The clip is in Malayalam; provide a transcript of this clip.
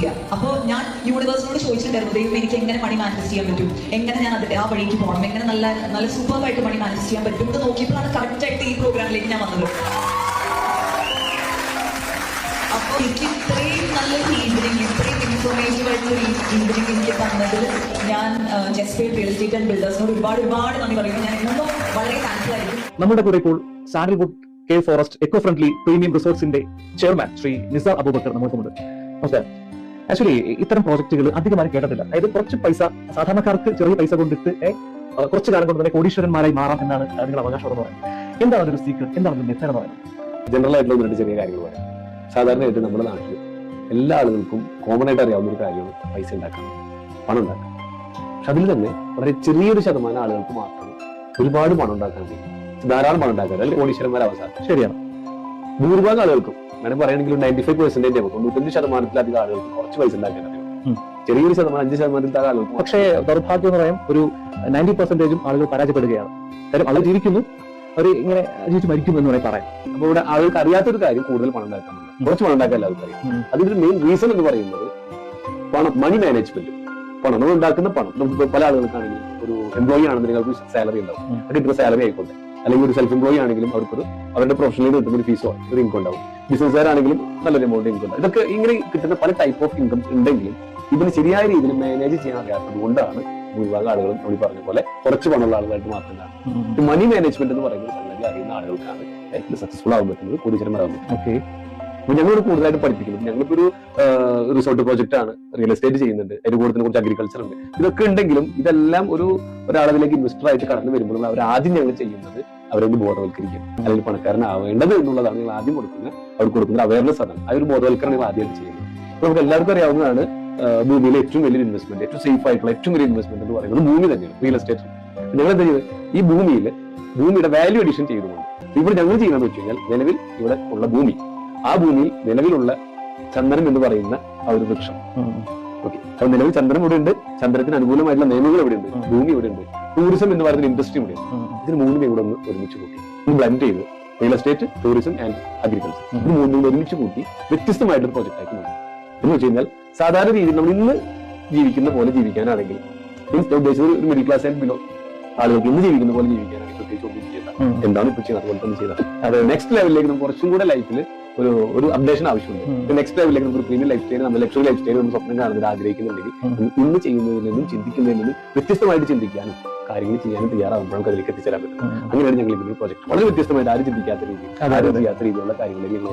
ചെയ്യാം. അപ്പോൾ ഞാൻ യൂണിവേഴ്സിനോട് ചോദിച്ചിട്ടുണ്ടായിരുന്നു, ദൈവം എനിക്ക് എങ്ങനെ മണി മാനിഫെസ്റ്റ് ചെയ്യാൻ പറ്റും, എങ്ങനെ ഞാൻ അതിന്റെ ആ വഴിക്ക് പോകണം, എങ്ങനെ നല്ല സൂപ്പറായിട്ട് മണി മാനിഫെസ്റ്റ് ചെയ്യാൻ പറ്റും എന്ന് നോക്കിയപ്പോഴാണ് കറക്റ്റായിട്ട് ഈ പ്രോഗ്രാമിലേക്ക് ഞാൻ വന്നത്. അപ്പോൾ എനിക്ക് ഇത്രയും നല്ലൊരു ഈവനിങ്, ഇത്രയും ഇൻഫോർമേറ്റീവ് ആയിട്ടുള്ള ഈവനിങ് എനിക്ക് തന്നതിൽ ഞാൻ ജെസ്പേഡ് റിയൽ എസ്റ്റേറ്റ് ആൻഡ് ബിൽഡേഴ്സിനോട് ഒരുപാട് നന്ദി പറയുന്നു. ഞാൻ എന്നും വളരെ താങ്ക്ഫുൾ ആയിരിക്കും. നമ്മുടെ കൂടെ ഇപ്പോൾ sandalwood cave forest eco friendly premium റിസോർട്സിന്റെ ചെയർമാൻ ശ്രീ നിസാർ അബൂബക്കർ നമുക്കുണ്ട്. നമസ്കാരം. ആക്ച്വലി ഇത്തരം പ്രോജക്റ്റുകൾ അധികമായി കേട്ടിട്ടില്ല. അതായത് കുറച്ച് പൈസ, സാധാരണക്കാർക്ക് ചെറിയ പൈസ കൊണ്ടിട്ട് കുറച്ച് കാലം കൊണ്ട് തന്നെ കോടീശ്വരന്മാരായി മാറാം എന്നാണ് നിങ്ങൾ അവകാശം എന്ന് പറയുന്നത്. എന്താണ് ഒരു സീക്രട്ട്, എന്താണ് ഒരു മെത്തേഡ് എന്ന് പറയുന്നത്? ജനറൽ ആയിട്ടുള്ള രണ്ട് ചെറിയ കാര്യങ്ങൾ പറയാം. സാധാരണയായിട്ട് നമ്മുടെ നാട്ടിൽ എല്ലാ ആളുകൾക്കും കോമൺ ആയിട്ട് അറിയാവുന്ന ഒരു കാര്യമാണ് പൈസ ഉണ്ടാക്കാൻ, പണം ഉണ്ടാക്കാൻ. പക്ഷെ അതിൽ തന്നെ വളരെ ചെറിയൊരു ശതമാനം ആളുകൾക്ക് മാത്രമേ ഒരുപാട് പണം ഉണ്ടാക്കാൻ കഴിയും, ധാരാളം പണം ഉണ്ടാക്കാൻ, അല്ലെങ്കിൽ കോടീശ്വരന്മാരെ അവസാനം. ശരിയാണ്. ഭൂരിഭാഗം ആളുകൾക്കും വേണമെങ്കിൽ പറയുകയാണെങ്കിൽ 95% 95% ആളുകൾക്ക് കുറച്ച് പൈസ ഉണ്ടാക്കാൻ അറിയാം. ചെറിയൊരു ശതമാനം 5% ആളുകൾക്ക്. പക്ഷേ ദൗർഭാഗ്യം എന്ന് പറയാം, ഒരു 90% ആളുകൾ പരാജയപ്പെടുകയാണ്. കാര്യം അവർ ജീവിക്കുന്നു, അവർ ഇങ്ങനെ ജീവിച്ച് മരിക്കുന്നു എന്ന് വേണമെങ്കിൽ പറയാം. അപ്പൊ ഇവിടെ ആളുകൾക്ക് അറിയാത്തൊരു കാര്യം കൂടുതൽ പണം ഉണ്ടാക്കാനുള്ളത്, കുറച്ച് പണം ഉണ്ടാക്കാൻ എല്ലാവർക്കും അറിയാം. അതിന്റെ മെയിൻ റീസൺ എന്ന് പറയുന്നത് പണം, മണി മാനേജ്മെന്റ്. പണം നമ്മൾ ഉണ്ടാക്കുന്ന പണം, നമുക്ക് പല ആളുകൾക്കാണെങ്കിലും ഒരു എംപ്ലോയി ആണെന്നുണ്ടെങ്കിൽ അവർക്ക് സാലറി ഉണ്ടാവും, അത് കിട്ടുന്ന സാലറി ആയിക്കോട്ടെ. അല്ലെങ്കിൽ ഒരു സെൽഫ് എംപ്ലോയി ആണെങ്കിലും അവർക്കൊരു അവരുടെ പ്രൊഫഷനിൽ കിട്ടുന്ന ഒരു ഫീസോ ഒരു ഇൻകം ഉണ്ടാവും. ബിസിനസ്സുകാരാണെങ്കിലും നല്ലൊരു എമൗണ്ട് ഇൻകം ഉണ്ടാവും. ഇതൊക്കെ ഇങ്ങനെ കിട്ടുന്ന പല ടൈപ്പ് ഓഫ് ഇൻകം ഉണ്ടെങ്കിലും ഇതിന് ശരിയായ രീതിയിൽ മാനേജ് ചെയ്യാൻ അറിയാത്തത് കൊണ്ടാണ് ഭൂരിഭാഗം ആളുകളും നമ്മൾ പറഞ്ഞ പോലെ കുറച്ച് പണമുള്ള ആളുകളായിട്ട് മാത്രമാണ്. മണി മാനേജ്മെന്റ് എന്ന് പറയുന്ന സംഗതി അറിയുന്ന ആളുകൾക്കാണ് ലൈഫിൽ സക്സസ്ഫുൾ ആകാൻ പറ്റുന്നത്, കോടീശ്വരന്മാരാകും. ഓക്കെ. അപ്പൊ ഞങ്ങളോട് കൂടുതലായിട്ട് പഠിപ്പിക്കുന്നത്, ഞങ്ങളിപ്പോ ഒരു റിസോർട്ട് പ്രോജക്റ്റ് ആണ്, റിയൽ എസ്റ്റേറ്റ് ചെയ്യുന്നുണ്ട്, അതിന്റെ കൂടെ തന്നെ കുറച്ച് അഗ്രികൾച്ചർ ഉണ്ട്. ഇതൊക്കെ ഉണ്ടെങ്കിലും ഇതെല്ലാം ഒരാളതിലേക്ക് ഇൻവെസ്റ്റർ ആയിട്ട് കടന്നു വരുമ്പോൾ അവർ ആദ്യം ഞങ്ങൾ ചെയ്യുന്നത് അവരൊന്ന് ബോധവൽക്കരിക്കും, അല്ലെങ്കിൽ പണക്കാരനാവേണ്ടത് എന്നുള്ളതാണ് ഞങ്ങൾ ആദ്യം കൊടുക്കുന്നത്. അവർക്ക് കൊടുക്കുന്ന അവയർനെസ് ആണ്, ആ ഒരു ബോധവൽക്കരണം ഞങ്ങൾ ആദ്യമായിട്ട് ചെയ്യുന്നത്. അപ്പൊ നമുക്ക് എല്ലാവർക്കും അറിയാവുന്നതാണ്, ഭൂമിയിലെ ഏറ്റവും വലിയൊരു ഇൻവെസ്റ്റ്മെന്റ്, ഏറ്റവും സേഫ് ആയിട്ടുള്ള ഏറ്റവും വലിയ ഇൻവെസ്റ്റ്മെന്റ് എന്ന് പറയുന്നത് ഭൂമി തന്നെയാണ്, റിയൽ എസ്റ്റേറ്റ്. ഞങ്ങൾ എന്താ ചെയ്തത്, ഈ ഭൂമിയുടെ വാല്യൂ അഡീഷൻ ചെയ്തുകൊണ്ട് ഇവിടെ ഞങ്ങൾ ചെയ്യുന്നതെന്ന് വെച്ച് കഴിഞ്ഞാൽ, നിലവിൽ ഇവിടെ ഉള്ള ഭൂമി, ആ ഭൂമിയിൽ നിലവിലുള്ള ചന്ദനം എന്ന് പറയുന്ന ആ ഒരു വൃക്ഷം. ഓക്കെ, അപ്പൊ നിലവിൽ ചന്ദനം ഇവിടെ ഉണ്ട്, ചന്ദനത്തിന് അനുകൂലമായിട്ടുള്ള നിയമങ്ങൾ ഇവിടെ ഉണ്ട്, ഭൂമി ഇവിടെ ഉണ്ട്, ടൂറിസം എന്ന് പറയുന്ന ഇൻഡസ്ട്രി ഇവിടെ ഉണ്ട്. ഇതിന് മൂന്നും ഇവിടെ ഒന്ന് ഒരുമിച്ച് കൂട്ടി ബ്ലെൻഡ് ചെയ്ത് real estate, tourism and agriculture, ഇത് മൂന്നും കൂടെ ഒരുമിച്ച് കൂട്ടി വ്യത്യസ്തമായിട്ടൊരു പ്രോജക്റ്റ് ആക്കി മാറ്റി. എന്ന് വെച്ച് കഴിഞ്ഞാൽ സാധാരണ രീതിയിൽ നമ്മൾ ഇന്ന് ജീവിക്കുന്ന പോലെ ജീവിക്കാനാണെങ്കിൽ, മീൻസ് ഉദ്ദേശിച്ചത് ഒരു മിഡിൽ ക്ലാസ് ആൻഡ് ബിലോ ആളുകൾക്ക് ഇന്ന് ജീവിക്കുന്ന പോലെ ജീവിക്കാനാണെങ്കിൽ പ്രത്യേകിച്ച് ഒന്നും ചെയ്യണ്ട, എന്താണ് ഇപ്പൊ ചെയ്യുന്നത് അതുപോലെ തന്നെ ചെയ്താൽ അത് നെക്സ്റ്റ് ലെവലിലേക്ക് നമുക്ക് കുറച്ചും കൂടെ ലൈഫിൽ ഒരു അപ്ഡേഷൻ ആവശ്യമുണ്ട്. നെക്സ്റ്റ് ലെവലിലേക്ക് നമുക്ക് പ്രീമിയം ലൈഫ് സ്റ്റൈൽ, നമ്മൾ ലക്ഷറി ലൈഫ് സ്റ്റൈൽ നമ്മൾ സ്വപ്നം കാണുന്നത് ആഗ്രഹിക്കുന്നുണ്ടെങ്കിൽ ഇന്ന് ചെയ്യുന്നതിൽ നിന്നും ചിന്തിക്കുന്നതിൽ നിന്നും വ്യത്യസ്തമായിട്ട് ചിന്തിക്കാനും കാര്യങ്ങൾ ചെയ്യാനും തയ്യാറാകുമ്പോൾ നമുക്ക് അതിലേക്ക് എത്തിച്ചേരാൻ പറ്റും. അങ്ങനെയാണ് ഞങ്ങൾ ഇതിന്റെ പ്രോജക്ട് വളരെ വ്യത്യസ്തമായിട്ട് ആരും ചിന്തിക്കാത്ത രീതിയിൽ, ആരും ചെയ്യാത്ത രീതിയിലുള്ള കാര്യങ്ങളിലേക്ക്